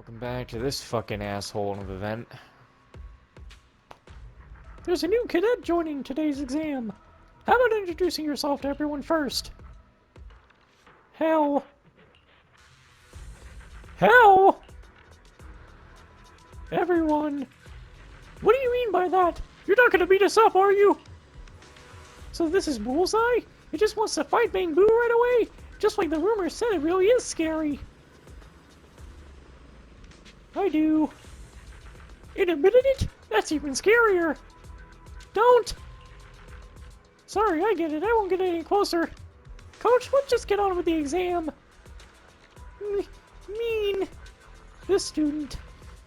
Welcome back to this fucking asshole of an event. There's a new cadet joining today's exam. How about introducing yourself to everyone first? Hell. Hell! Everyone. What do you mean by that? You're not gonna beat us up, are you? So this is Bullseye? He just wants to fight Bangboo right away? Just like the rumors said, it really is scary. I do. It admitted it? That's even scarier. Don't! Sorry, I get it. I won't get any closer. Coach, let's just get on with the exam. Mean. This student.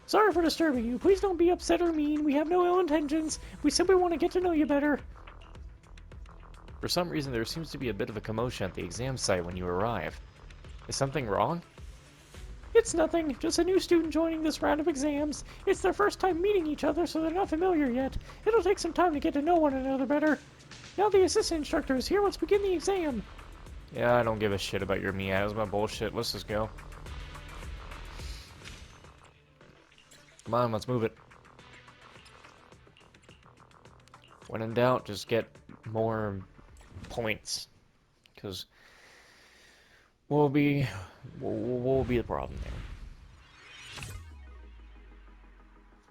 Sorry for disturbing you. Please don't be upset or mean. We have no ill intentions. We simply want to get to know you better. For some reason, there seems to be a bit of a commotion at the exam site when you arrive. Is something wrong? It's nothing. Just a new student joining this round of exams. It's their first time meeting each other, so they're not familiar yet. It'll take some time to get to know one another better. Now the assistant instructor is here. Let's begin the exam. Yeah, I don't give a shit about your miasma bullshit. Let's just go. Come on, let's move it. When in doubt, just get more points. Because we'll be the problem there.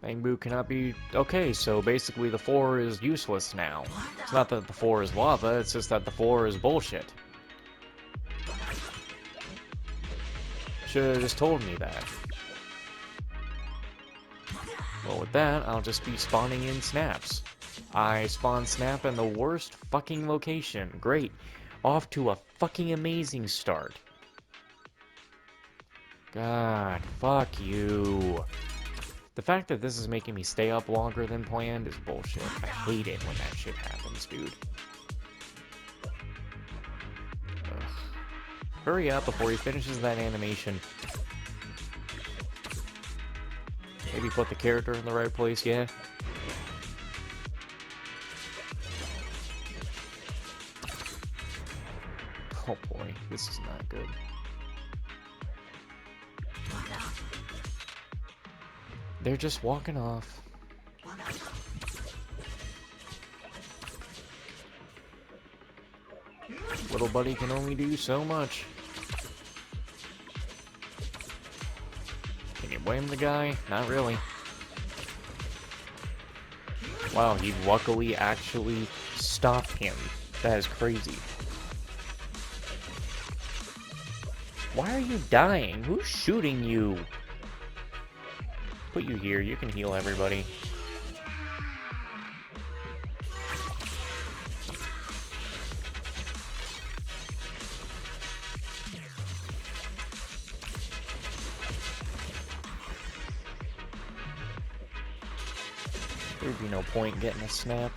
Bangboo cannot be... Okay, so basically the floor is useless now. It's not that the floor is lava, it's just that the floor is bullshit. Should've just told me that. Well, with that, I'll just be spawning in snaps. I spawn snap in the worst fucking location. Great. Off to a fucking amazing start. God, fuck you. The fact that this is making me stay up longer than planned is bullshit. I hate it when that shit happens, dude. Ugh. Hurry up before he finishes that animation. Maybe put the character in the right place, yeah? Oh boy, this is not good. They're just walking off. Little buddy can only do so much. Can you blame the guy? Not really. Wow, he luckily actually stopped him. That is crazy. Why are you dying? Who's shooting you? Put you here, you can heal everybody. There'd be no point getting a snap.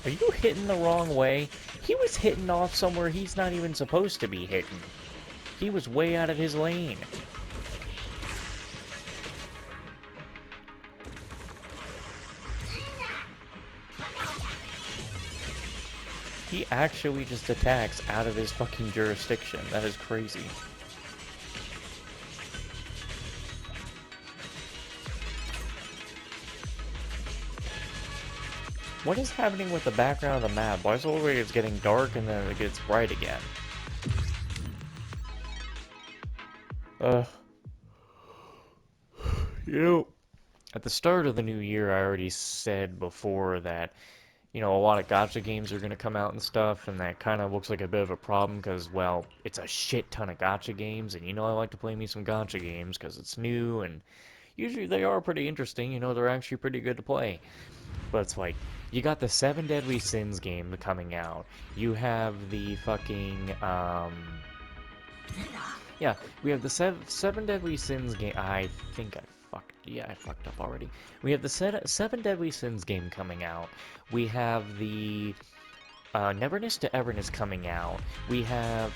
Are you hitting the wrong way? He was hitting off somewhere he's not even supposed to be hitting. He was way out of his lane. He actually just attacks out of his fucking jurisdiction. That is crazy. What is happening with the background of the map? Why is it always it's getting dark and then it gets bright again? You know, at the start of the new year, I already said before that, you know, a lot of gacha games are going to come out and stuff, and that kind of looks like a bit of a problem because, well, it's a shit ton of gacha games, and you know I like to play me some gacha games because it's new, and usually they are pretty interesting, you know, they're actually pretty good to play. But it's like, you got the 7 Deadly Sins game coming out. You have the fucking, yeah, we have the 7 Deadly Sins game. I think I fucked up already. We have the 7 Deadly Sins game coming out. We have the Neverness to Everness coming out. We have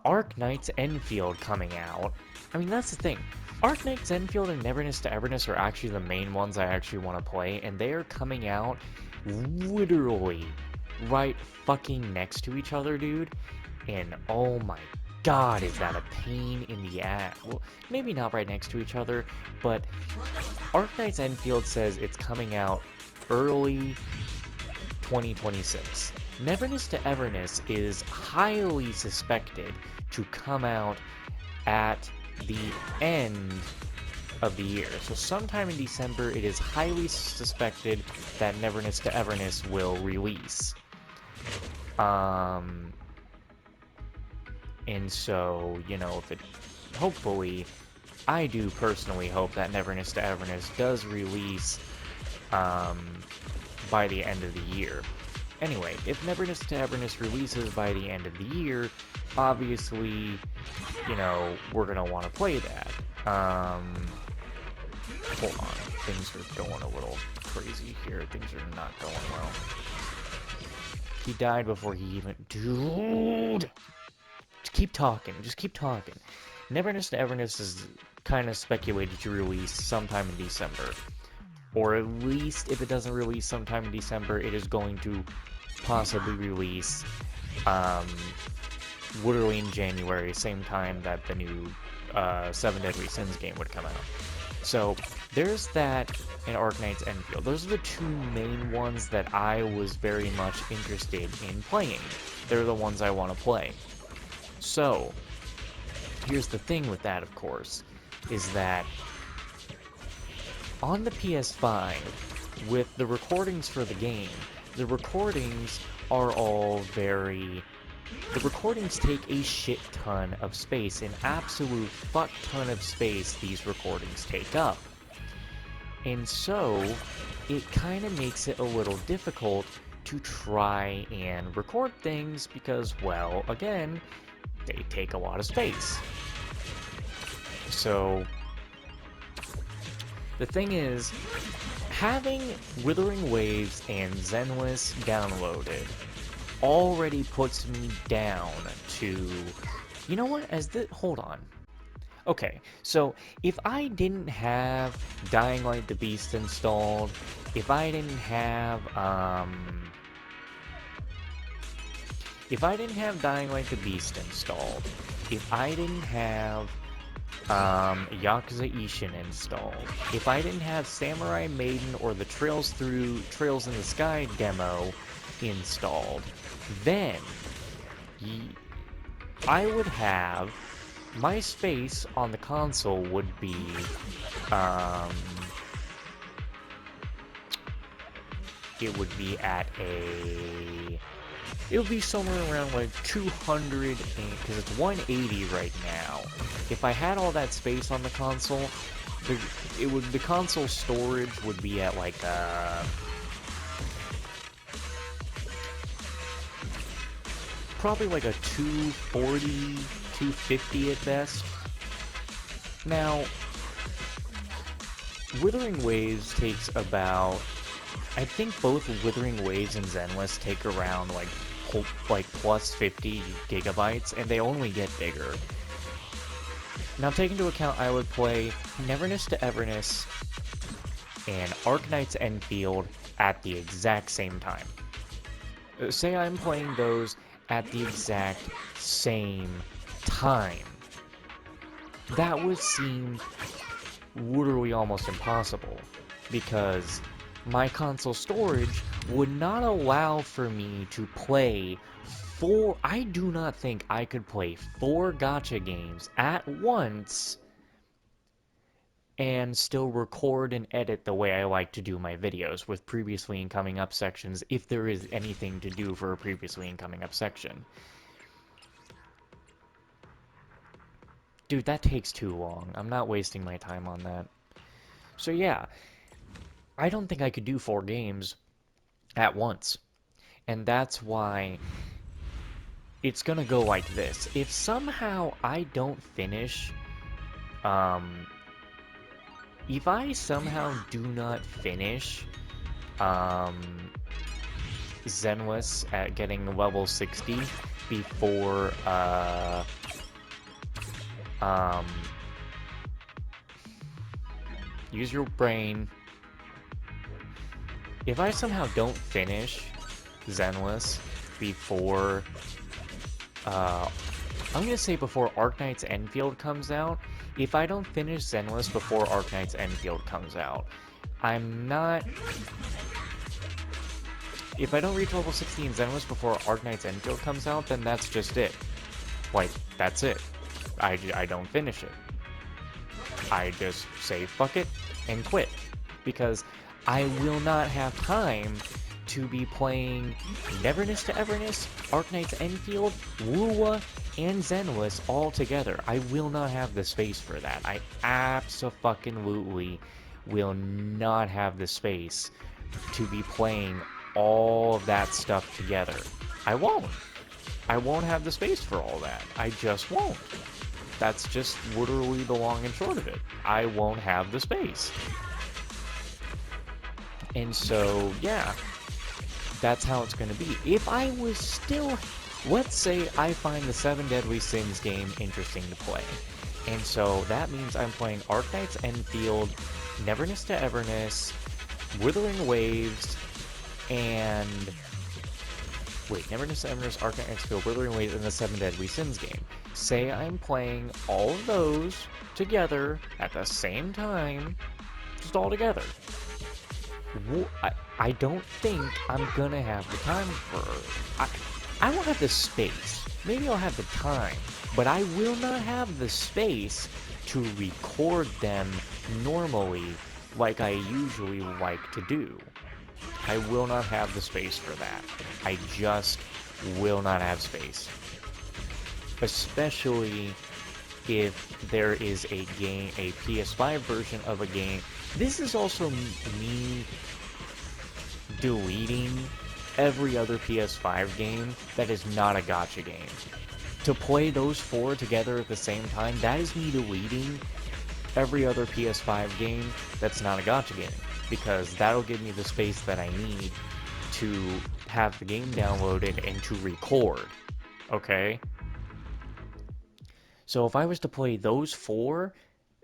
Arknight's Enfield coming out. I mean, that's the thing. Arknight's Enfield and Neverness to Everness are actually the main ones I actually want to play, and they are coming out literally right fucking next to each other, dude. And oh my god, is that a pain in the ass. Well, maybe not right next to each other, but Arknight's Enfield says it's coming out early 2026. Neverness to Everness is highly suspected to come out at the end of the year. So sometime in December, it is highly suspected that Neverness to Everness will release. And so, you know, if it, hopefully, I do personally hope that Neverness to Everness does release, by the end of the year. Anyway, if Neverness to Everness releases by the end of the year, obviously, you know, we're gonna want to play that. Hold on, things are going a little crazy here. Things are not going well. He died before he even... Dude! Just keep talking, just keep talking. Neverness to Everness is kind of speculated to release sometime in December. Or at least, if it doesn't release sometime in December, it is going to possibly release literally in January, same time that the new Seven Deadly Sins game would come out. So there's that and Arknight's Enfield. Those are the two main ones that I was very much interested in playing. They're the ones I want to play. So here's the thing with that, of course, is that on the PS5, with the recordings for the game, the recordings are all very... The recordings take a shit ton of space, an absolute fuck ton of space these recordings take up. And so, it kind of makes it a little difficult to try and record things because, well, again, they take a lot of space. So, the thing is, having Withering Waves and Zenless downloaded already puts me down to... You know what? Hold on. Okay, so if I didn't have Dying Light the Beast installed, if I didn't have Dying Light the Beast installed, if I didn't have Yakuza Ishin installed, if I didn't have Samurai Maiden or the Trails in the Sky demo installed, then I would have... My space on the console would be, it would be at a... It would be somewhere around like 200, because it's 180 right now. If I had all that space on the console, the console storage would be at like probably like a 240, 250 at best. Now, Withering Waves takes about... I think both Withering Waves and Zenless take around like plus 50 gigabytes, and they only get bigger. Now, take into account I would play Neverness to Everness and Arknight's Enfield at the exact same time. Say I'm playing those at the exact same time. That would seem literally almost impossible, because my console storage would not allow for me to play I do not think I could play 4 gacha games at once and still record and edit the way I like to do my videos, with previously and coming up sections, if there is anything to do for a previously and coming up section. Dude, that takes too long. I'm not wasting my time on that. So yeah, I don't think I could do 4 games at once. And that's why it's gonna go like this. If somehow I don't finish, if I somehow do not finish, Zenless at getting level 60 before, use your brain. If I somehow don't finish Zenless before, I'm gonna say before Arknight's Enfield comes out, if I don't finish Zenless before Arknight's Enfield comes out, I'm not... If I don't reach level 60 in Zenless before Arknight's Enfield comes out, then that's just it. Like, that's it. I don't finish it. I just say fuck it and quit. Because I will not have time to be playing Neverness to Everness, Arknight's Enfield, Woowa, and Zenless all together. I will not have the space for that. I abso-fucking-lutely will not have the space to be playing all of that stuff together. I won't. I won't have the space for all that. I just won't. That's just literally the long and short of it. I won't have the space. And so, yeah, that's how it's going to be. If I was still, let's say I find the 7 Deadly Sins game interesting to play. And so that means I'm playing Arknight's Enfield, Neverness to Everness, Withering Waves, and... Wait, Neverness to Everness, Arknight's Enfield, Withering Waves, and the 7 Deadly Sins game. Say I'm playing all of those together at the same time, just all together. I don't think I'm gonna have the time for... I won't have the space. Maybe I'll have the time, but I will not have the space to record them normally like I usually like to do. I will not have the space for that. I just will not have space. Especially if there is a game, a PS5 version of a game. This is also me deleting every other PS5 game that is not a gacha game. To play those 4 together at the same time, that is me deleting every other PS5 game that's not a gacha game. Because that'll give me the space that I need to have the game downloaded and to record. Okay? So if I was to play those 4,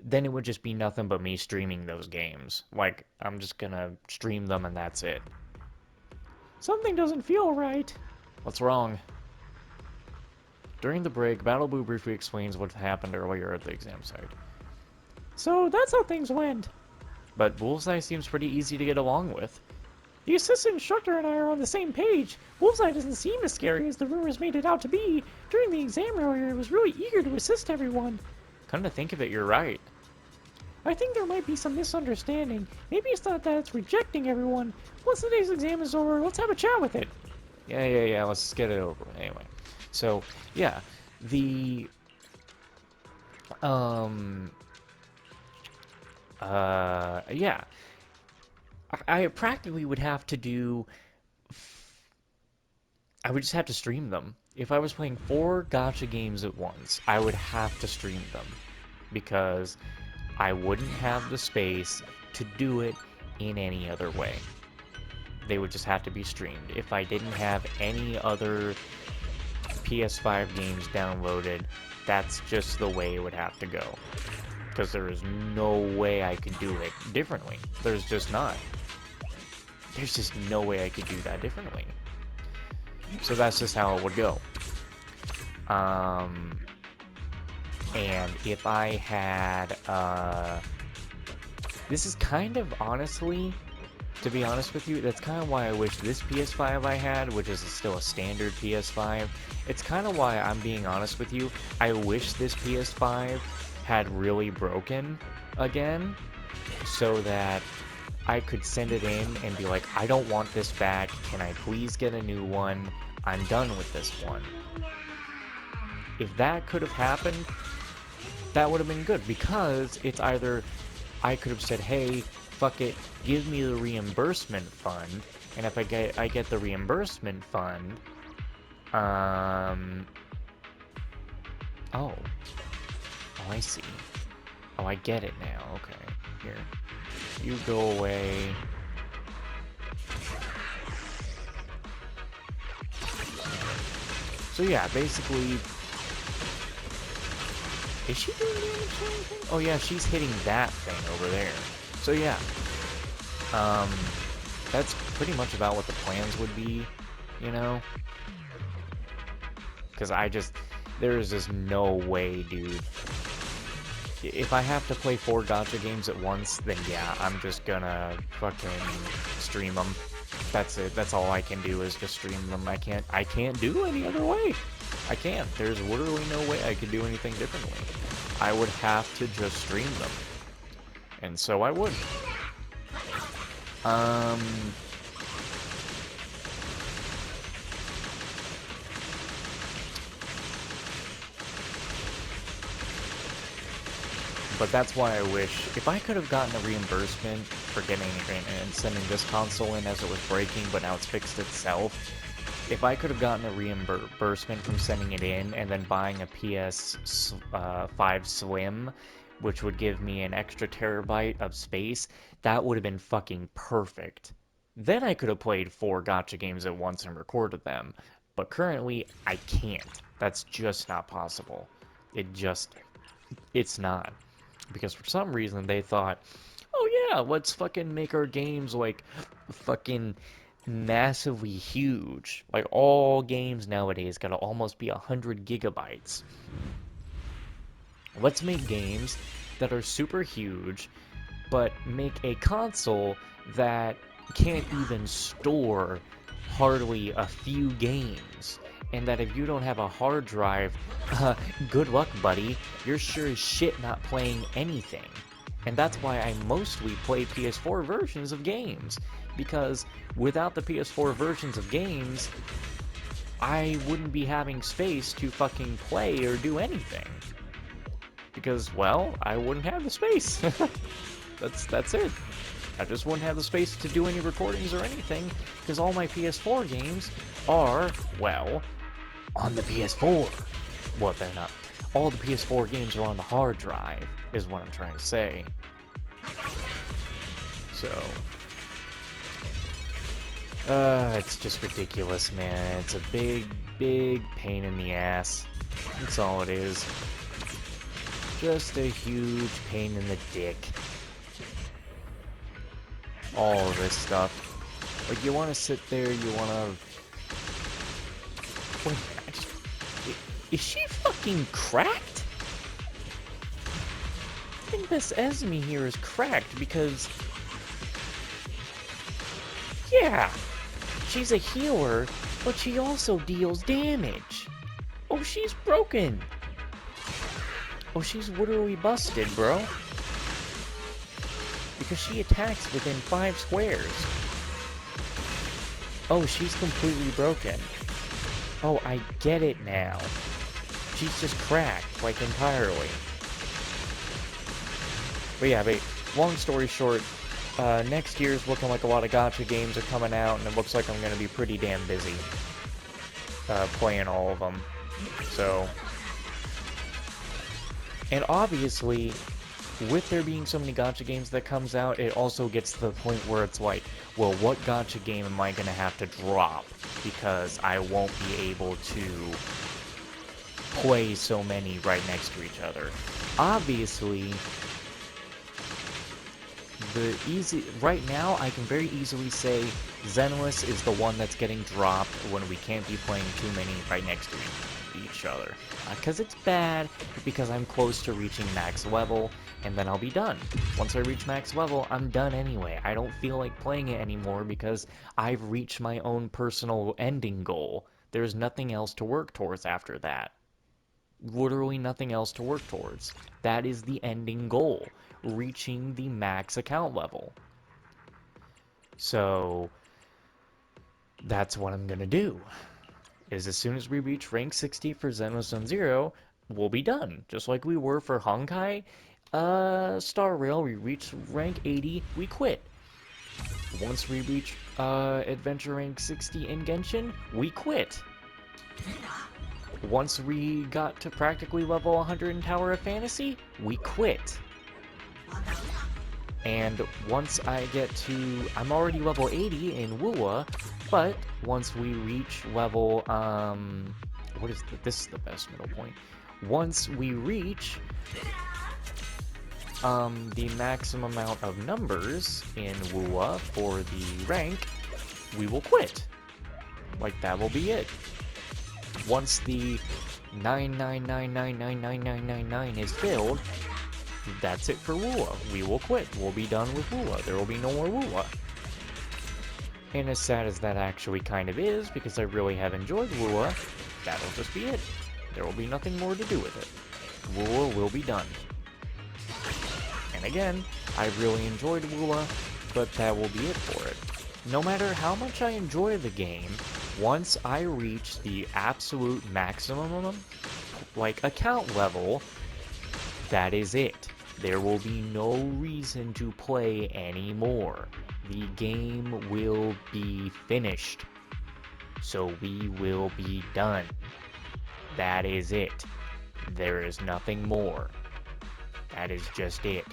then it would just be nothing but me streaming those games. Like, I'm just gonna stream them and that's it. Something doesn't feel right. What's wrong? During the break, Battleboo briefly explains what happened earlier at the exam site. So that's how things went. But Bullseye seems pretty easy to get along with. The assistant instructor and I are on the same page. Bullseye doesn't seem as scary as the rumors made it out to be. During the exam earlier, he was really eager to assist everyone. Come to think of it, you're right. I think there might be some misunderstanding. Maybe it's not that it's rejecting everyone. Once the day's exam is over, let's have a chat with it. Yeah, let's just get it over with. Anyway. So, yeah. The... yeah. I practically would have to do... I would just have to stream them. If I was playing 4 gacha games at once, I would have to stream them. Because I wouldn't have the space to do it in any other way. They would just have to be streamed. If I didn't have any other PS5 games downloaded, that's just the way it would have to go. Because there is no way I could do it differently. There's just not. There's just no way I could do that differently. So that's just how it would go. And if I had, this is kind of honestly, to be honest with you, that's kind of why I wish this PS5 I had, which is still a standard PS5. It's kind of why I'm being honest with you. I wish this PS5 had really broken again, so that I could send it in and be like, I don't want this back. Can I please get a new one? I'm done with this one. If that could have happened, that would have been good, because it's either I could have said, hey, fuck it, give me the reimbursement fund, and if I get the reimbursement fund, oh, I see. Oh, I get it now. Okay, here, you go away. So yeah, basically... Is she doing damage to anything? Oh yeah, she's hitting that thing over there. So yeah. That's pretty much about what the plans would be, you know? Because there's just no way, dude. If I have to play 4 gacha games at once, then yeah, I'm just gonna fucking stream them. That's it. That's all I can do is just stream them. I can't do any other way. I can't. There's literally no way I could do anything differently. I would have to just stream them. And so I would. But that's why I wish, if I could have gotten a reimbursement for getting and sending this console in as it was breaking, but now it's fixed itself, if I could have gotten a reimbursement from sending it in and then buying a PS5 Slim, which would give me an extra terabyte of space, that would have been fucking perfect. Then I could have played 4 gacha games at once and recorded them. But currently, I can't. That's just not possible. It's not. Because for some reason they thought, oh yeah, let's fucking make our games like fucking massively huge. Like all games nowadays gotta almost be 100 gigabytes. Let's make games that are super huge, but make a console that can't even store hardly a few games. And that if you don't have a hard drive, good luck, buddy. You're sure as shit not playing anything. And that's why I mostly play PS4 versions of games. Because without the PS4 versions of games, I wouldn't be having space to fucking play or do anything. Because, well, I wouldn't have the space. That's it. I just wouldn't have the space to do any recordings or anything, because all my PS4 games are, well, on the PS4. Well, they're not. All the PS4 games are on the hard drive, is what I'm trying to say. So, it's just ridiculous, man. It's a big, big pain in the ass. That's all it is. Just a huge pain in the dick. All of this stuff. Like, you want to sit there, you want to... Wait, is she fucking cracked? I think this Esme here is cracked because... Yeah, she's a healer, but she also deals damage. Oh, she's broken. Oh, she's literally busted, bro. Because she attacks within 5 squares. Oh, she's completely broken. Oh, I get it now. She's just cracked, like, entirely. But yeah, long story short, next year's looking like a lot of gacha games are coming out, and it looks like I'm going to be pretty damn busy playing all of them. So... And obviously, with there being so many gacha games that comes out, it also gets to the point where it's like, well, what gacha game am I going to have to drop? Because I won't be able to play so many right next to each other. Obviously, right now, I can very easily say ZENLESS is the one that's getting dropped when we can't be playing too many right next to each other. Because it's bad, because I'm close to reaching max level, and then I'll be done. Once I reach max level, I'm done anyway. I don't feel like playing it anymore because I've reached my own personal ending goal. There's nothing else to work towards after that. Literally nothing else to work towards. That is the ending goal. Reaching the max account level. So, that's what I'm gonna do. Is as soon as we reach rank 60 for ZENLESS ZONE ZERO, we'll be done. Just like we were for Honkai Star Rail, we reach rank 80, we quit. Once we reach Adventure rank 60 in Genshin, we quit. Once we got to practically level 100 in Tower of Fantasy, we quit. And once I get to... I'm already level 80 in Wuwa, but once we reach level, what is this is the best middle point. Once we reach the maximum amount of numbers in Wua for the rank, we will quit. Like, that will be it. Once the 999999999 is filled, that's it for Wua. We will quit. We'll be done with Wua. There will be no more Wua. And as sad as that actually kind of is, because I really have enjoyed Wua, that'll just be it. There will be nothing more to do with it. Wua will be done. And again, I really enjoyed Wua, but that will be it for it. No matter how much I enjoy the game, once I reach the absolute maximum, like, account level, that is it. There will be no reason to play anymore. The game will be finished. So we will be done. That is it. There is nothing more. That is just it.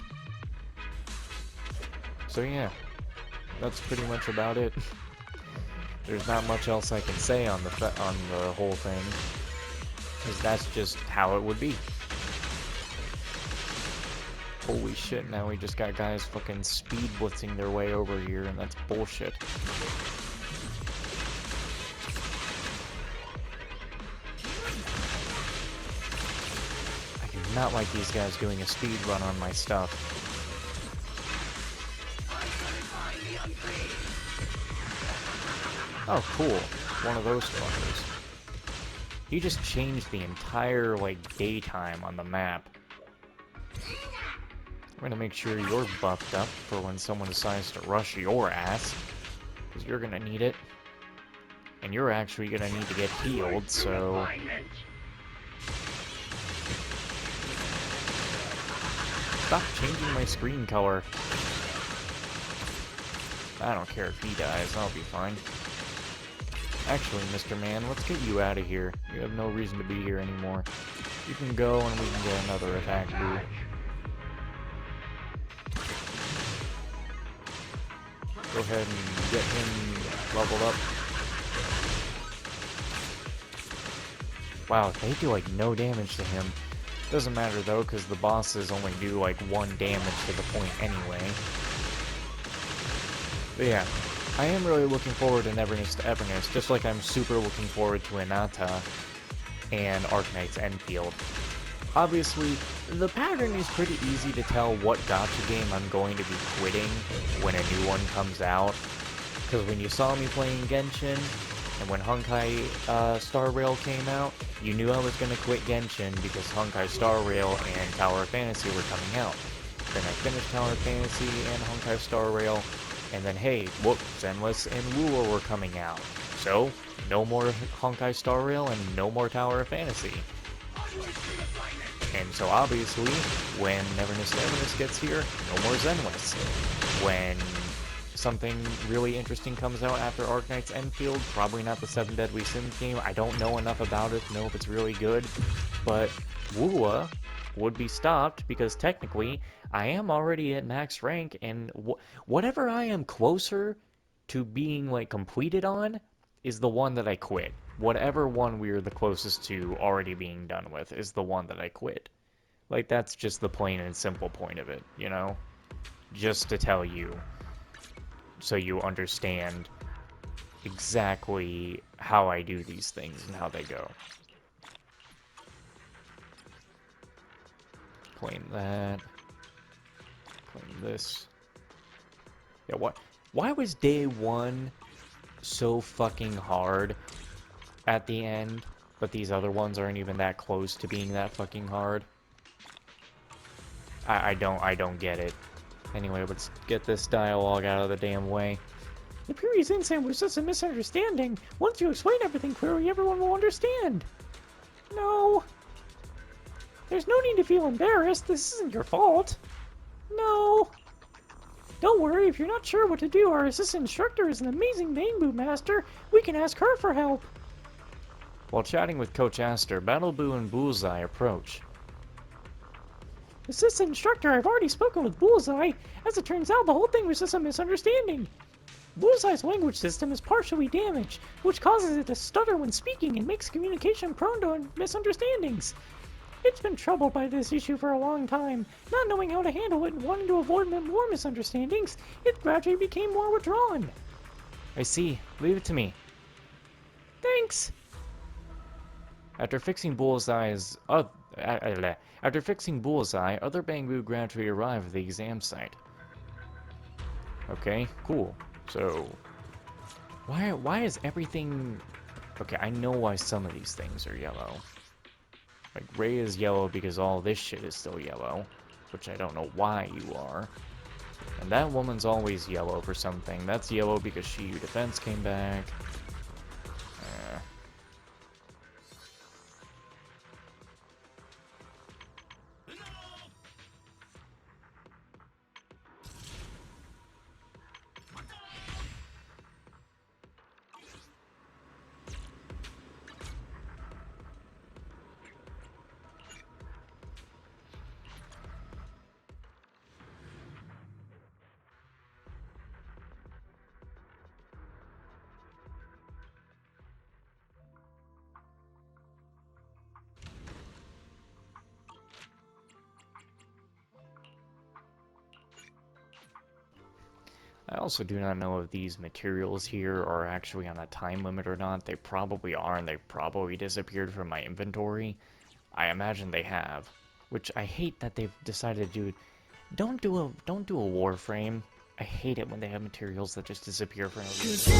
So yeah, that's pretty much about it. There's not much else I can say on the whole thing, because that's just how it would be. Holy shit, now we just got guys fucking speed blitzing their way over here, and that's bullshit. I do not like these guys doing a speed run on my stuff. Oh, cool. One of those fuckers. He just changed the entire, like, daytime on the map. I'm gonna make sure you're buffed up for when someone decides to rush your ass, because you're gonna need it. And you're actually gonna need to get healed, so... Stop changing my screen color. I don't care if he dies, I'll be fine. Actually, Mr. Man, let's get you out of here. You have no reason to be here anymore. You can go and we can get another attack boo. Go ahead and get him leveled up. Wow, they do like no damage to him. Doesn't matter though, because the bosses only do like 1 damage to the point anyway. But yeah, I am really looking forward to Neverness to Everness, just like I'm super looking forward to Inata and Arknight's Enfield. Obviously, the pattern is pretty easy to tell what gacha game I'm going to be quitting when a new one comes out. Because when you saw me playing Genshin, and when Honkai Star Rail came out, you knew I was going to quit Genshin because Honkai Star Rail and Tower of Fantasy were coming out. Then I finished Tower of Fantasy and Honkai Star Rail, and then hey, whoop, Zenless and Lua were coming out. So, no more Honkai Star Rail and no more Tower of Fantasy. And so obviously, when Neverness to Everness gets here, no more Zenless. When something really interesting comes out after Arknight's Enfield, probably not the 7 Deadly Sins game. I don't know enough about it to know if it's really good. But Wua would be stopped because technically, I am already at max rank, and whatever I am closer to being like completed on is the one that I quit. Whatever one we're the closest to already being done with is the one that I quit. Like, that's just the plain and simple point of it, you know? Just to tell you, so you understand exactly how I do these things and how they go. Claim that. Claim this. Yeah, what? Why was day 1 so fucking hard at the end, but these other ones aren't even that close to being that fucking hard? I don't get it. Anyway, let's get this dialogue out of the damn way. The previous incident was just a misunderstanding. Once you explain everything clearly, everyone will understand. No. There's no need to feel embarrassed. This isn't your fault. No. Don't worry, if you're not sure what to do, our assistant instructor is an amazing bangboo master. We can ask her for help. While chatting with Coach Aster, Battleboo and Bullseye approach. Assistant instructor, I've already spoken with Bullseye. As it turns out, the whole thing was just a misunderstanding. Bullseye's language system is partially damaged, which causes it to stutter when speaking and makes communication prone to misunderstandings. It's been troubled by this issue for a long time. Not knowing how to handle it and wanting to avoid more misunderstandings, it gradually became more withdrawn. I see. Leave it to me. Thanks. After fixing Bullseye, other bangboo gradually arrive at the exam site. Okay, cool. So, why is everything... Okay, I know why some of these things are yellow. Like, Ray is yellow because all this shit is still yellow, which I don't know why you are. And that woman's always yellow for something. That's yellow because Shiyu Defense came back. I also do not know if these materials here are actually on a time limit or not. They probably are, and they probably disappeared from my inventory. I imagine they have, which I hate that they've decided to do. Don't do a Warframe. I hate it when they have materials that just disappear for no reason.